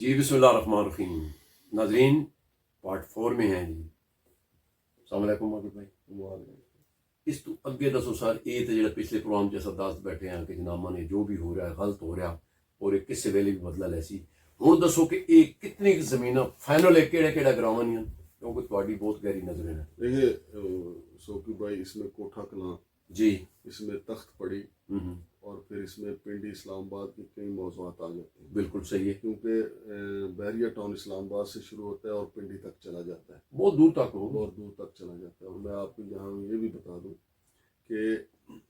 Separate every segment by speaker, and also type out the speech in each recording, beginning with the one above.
Speaker 1: جی بسم اللہ الرحمن الرحیم ناظرین پارٹ 4 میں ہیں جی. السلام علیکم عابد بھائی. اس تو اگے دسو سر یہ تو جڑا پچھلے پروگرام چ دس بیٹھے ہیں کہ جناب نے جو بھی ہو رہا ہے غلط ہو رہا اور ایک کسے ویلے بھی بدلا لے سی. ہوں دسو کہ یہ کتنی زمین فائنل ہے کہڑے کہڑا گراواں نہیں کیونکہ تھوڑی بہت گہری نظریں ہیں.
Speaker 2: دیکھیے سوکی بھائی اس میں کوٹھا کلاں
Speaker 1: جی
Speaker 2: اس میں تخت پڑی اور پھر اس میں پنڈی اسلام آباد کے کئی موضوعات آ جاتے ہیں.
Speaker 1: بالکل صحیح ہے.
Speaker 2: کیونکہ بحریہ ٹاؤن اسلام آباد سے شروع ہوتا ہے اور پنڈی تک چلا جاتا ہے.
Speaker 1: بہت دور تک ہو.
Speaker 2: بہت دور تک چلا جاتا ہے. اور میں آپ کو یہاں یہ بھی بتا دوں کہ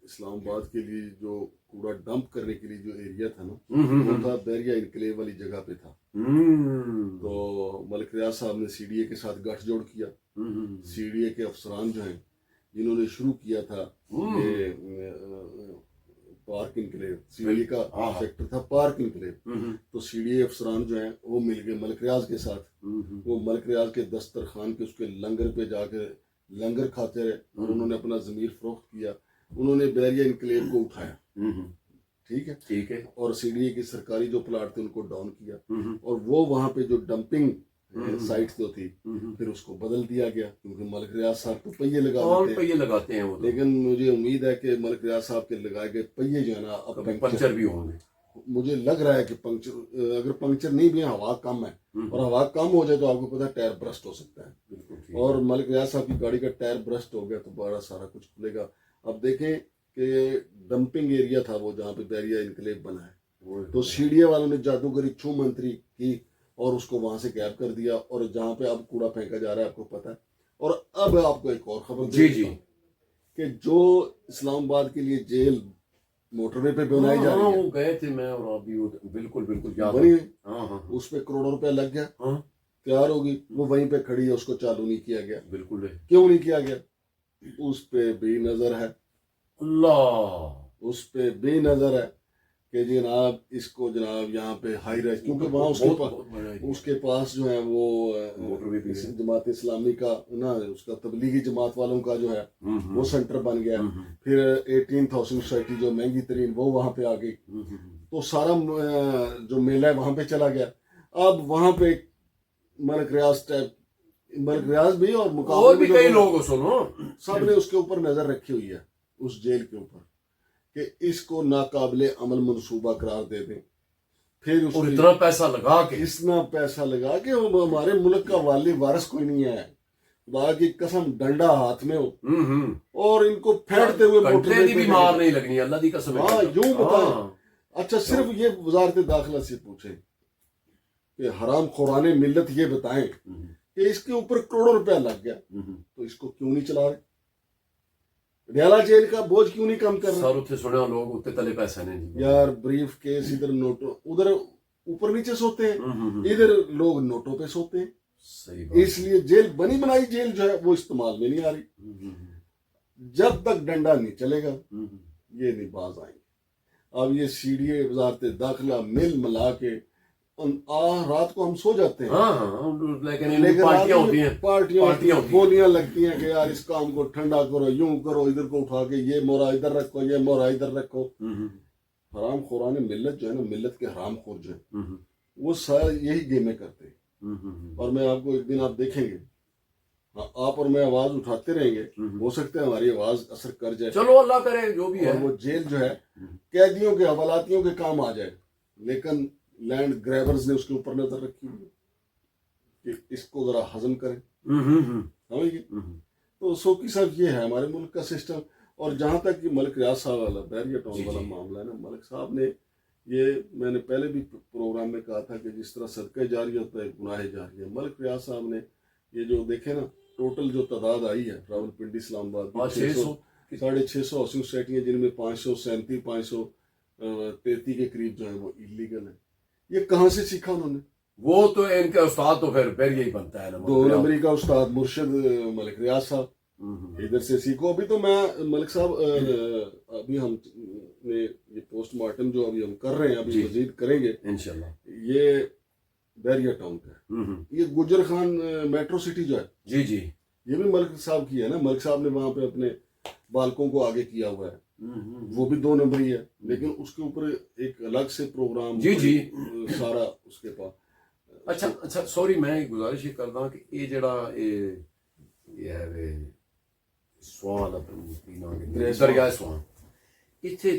Speaker 2: اسلام آباد کے لیے جو کوڑا ڈمپ کرنے کے لیے جو ایریا تھا نا وہ تھا بحریہ انکلیو والی جگہ پہ تھا. تو ملک ریاض صاحب نے سی ڈی اے کے ساتھ گٹھ جوڑ کیا. سی ڈی اے کے افسران جو ہیں جنہوں نے شروع کیا تھا park enclave, C D A کا سیکٹر تھا پارک انکلیو، تو سی ڈی اے افسران جو ہیں وہ مل گئے ملک ریاض کے ساتھ. وہ ملک ریاض کے دسترخوان کے اس کے لنگر پہ جا کے لنگر کھاتے رہے اور انہوں نے اپنا ضمیر فروخت کیا. انہوں نے بحریہ انکلیو کو اٹھایا. ٹھیک ہے. اور سی ڈی اے کی سرکاری جو پلاٹ تھے ان کو ڈاؤن کیا اور وہ وہاں پہ جو ڈمپنگ سائٹ جو تھی پھر اس کو بدل دیا گیا کیونکہ ملک ریاض صاحب تو پہیے
Speaker 1: لگاتے ہیں وہ.
Speaker 2: لیکن مجھے امید ہے کہ ملک ریاض صاحب کے لگائے گئے پہیے جو ہے نا اب
Speaker 1: پنچر بھی ہوں گے.
Speaker 2: مجھے لگ رہا ہے کہ پنکچر اگر پنکچر نہیں بھی ہوا کم ہے اور ہوا کم ہو جائے تو آپ کو پتا ٹائر برسٹ ہو سکتا ہے. اور ملک ریاض صاحب کی گاڑی کا ٹائر برسٹ ہو گیا تو بڑا سارا کچھ کھلے گا. اب دیکھیں کہ ڈمپنگ ایریا تھا وہ جہاں پہ بحریہ انکلیو بنا ہے تو سی ڈی اے والوں نے جادوگری چھو منتری کی اور اس کو وہاں سے غائب کر دیا. اور جہاں پہ اب کوڑا پھینکا جا رہا ہے آپ کو پتا ہے. اور اب آپ کو ایک اور خبر
Speaker 1: جی
Speaker 2: کہ جو اسلام آباد کے لیے جیل موٹر وے پہ بنائی جا رہی ہے
Speaker 1: وہ گئے تھے میں اور ابھی بالکل
Speaker 2: بنی اس پہ کروڑوں روپے لگ گیا تیار ہوگی وہ وہیں پہ کھڑی ہے. اس کو چالو نہیں کیا گیا.
Speaker 1: بالکل
Speaker 2: کیوں نہیں کیا گیا؟ اس پہ بے نظر ہے.
Speaker 1: اللہ
Speaker 2: اس پہ بے نظر ہے کہ جناب اس کو جناب یہاں پہ ہائی رائز کیونکہ وہاں اس کے پاس جو ہے وہ جماعت اسلامی کا نا اس کا تبلیغی جماعت والوں کا جو ہے وہ سینٹر بن گیا. پھر 18 ہاؤسنگ سوسائٹی جو مہنگی ترین وہ وہاں پہ آ گئی تو سارا جو میلہ ہے وہاں پہ چلا گیا. اب وہاں پہ ملک ریاض بھی اور مقابلے
Speaker 1: بھی کئی لوگ
Speaker 2: سب نے اس کے اوپر نظر رکھی ہوئی ہے اس جیل کے اوپر کہ اس کو ناقابل عمل منصوبہ قرار دے دیں. پھر اس
Speaker 1: اتنا پیسہ لگا کے
Speaker 2: ہمارے ملک کا والی وارث کوئی نہیں ہے. خدا کی قسم ڈنڈا ہاتھ میں ہو اور ان کو پھیرتے ہوئے
Speaker 1: بھی مار نہیں لگنی اللہ دی قسم.
Speaker 2: ہاں یوں بتائیں. اچھا صرف یہ وزارت داخلہ سے پوچھیں کہ حرام خوران ملت یہ بتائیں کہ اس کے اوپر کروڑوں روپیہ لگ گیا تو اس کو کیوں نہیں چلا رہے؟ ریالہ جیل کا بوجھ کیوں نہیں کم کر رہے؟
Speaker 1: سر اتنے سنیا لوگ اتنے تلے پیسے نہیں
Speaker 2: یار بریف کیس ادھر نوٹوں ادھر اوپر نیچے سوتے ہیں ادھر لوگ نوٹوں پہ سوتے ہیں. اس لیے جیل بنی بنائی جیل جو ہے وہ استعمال میں نہیں آ رہی. جب تک ڈنڈا نہیں چلے گا یہ نہیں باز آئیں گے. اب یہ سی ڈی اے وزارت داخلہ مل ملا کے رات کو ہم سو جاتے ہیں لیکن پارٹیاں گولیاں لگتی ہیں کہ یار اس کام کو ٹھنڈا کرو یوں کرو ادھر کو اٹھا کے یہ مورا ادھر رکھو یہ مورا ادھر رکھو. حرام خوران ملت جو ہے نا ملت کے حرام خور جو ہے وہ یہی گیمیں کرتے ہیں. اور میں آپ کو ایک دن آپ دیکھیں گے آپ اور میں آواز اٹھاتے رہیں گے ہو سکتا ہے ہماری آواز اثر کر جائے.
Speaker 1: چلو اللہ کرے جو بھی ہے.
Speaker 2: وہ جیل جو ہے قیدیوں کے حوالاتیوں کے کام آ جائے لیکن لینڈ گریبرز نے اس کے اوپر نظر رکھی ہوئی کہ اس کو ذرا ہضم کریں. تو سوکی صاحب یہ ہے ہمارے ملک کا سسٹم. اور جہاں تک یہ ملک ریاض صاحب والا بحریہ ٹاؤن والا معاملہ ہے نا ملک صاحب نے یہ میں نے پہلے بھی پروگرام میں کہا تھا کہ جس طرح صدقہ جاری ہوتا ہے گناہ جاری ہے. ملک ریاض صاحب نے یہ جو دیکھیں نا ٹوٹل جو تعداد آئی ہے راولپنڈی اسلام آباد 650 ہاؤسنگ سوسائٹیاں جن میں 537 533 کے قریب جو ہیں وہ ایلیگل ہیں. یہ کہاں سے سیکھا انہوں نے؟
Speaker 1: وہ تو ان کا استاد تو پھر یہی بنتا ہے نا
Speaker 2: 2 نمبری کا استاد مرشد ملک ریاض صاحب ادھر سے سیکھو. ابھی تو میں ملک صاحب ابھی ہم نے یہ پوسٹ مارٹم جو ابھی ہم کر رہے ہیں ابھی مزید کریں گے انشاءاللہ. یہ بحریہ ٹاؤن کا یہ گجر خان میٹرو سٹی جو ہے یہ بھی ملک صاحب کی ہے نا. ملک صاحب نے وہاں پہ اپنے بالکوں کو آگے کیا ہوا ہے وہ بھی 2 نمبری ہے لیکن اس کے اوپر ایک الگ سے پروگرام سارا اس کے پاس
Speaker 1: ਅੱਛਾ ਸੌਰੀ, ਮੈਂ ਇੱਕ ਗੁਜ਼ਾਰਿਸ਼ ਇਹ ਕਰਦਾ ਕਿ ਇਹ ਜਿਹੜਾ ਇਹ ਹੈ ਵੇ ਸਵਾਨ ਆਪਣੀ ਦਰਿਆ ਸਵਾਨ, ਇੱਥੇ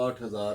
Speaker 2: 8,000,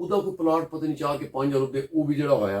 Speaker 1: ਉਹਦਾ ਕੋਈ ਪਲਾਟ ਪਤਾ ਨਹੀਂ ਚਾਹ ਕੇ 5 ਅਰਬ ਦੇ, ਉਹ ਵੀ ਜਿਹੜਾ ਹੋਇਆ।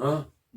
Speaker 1: ਹਾਂ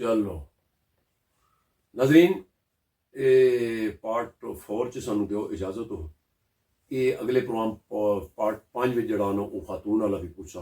Speaker 1: ਚਲੋ ਨਾਜ਼ਰੀਨ, ਇਹ ਪਾਰਟ 4 ਚ ਸਾਨੂੰ ਦਿਓ ਇਜਾਜ਼ਤ ਹੋ, ਇਹ ਅਗਲੇ ਪ੍ਰੋਗਰਾਮ ਪਾਰਟ 5 ਵਿੱਚ ਜਿਹੜਾ ਨਾ ਉਹ ਖਾਤੂਨ ਵਾਲਾ ਵੀ ਪੁੱਛਾਂ।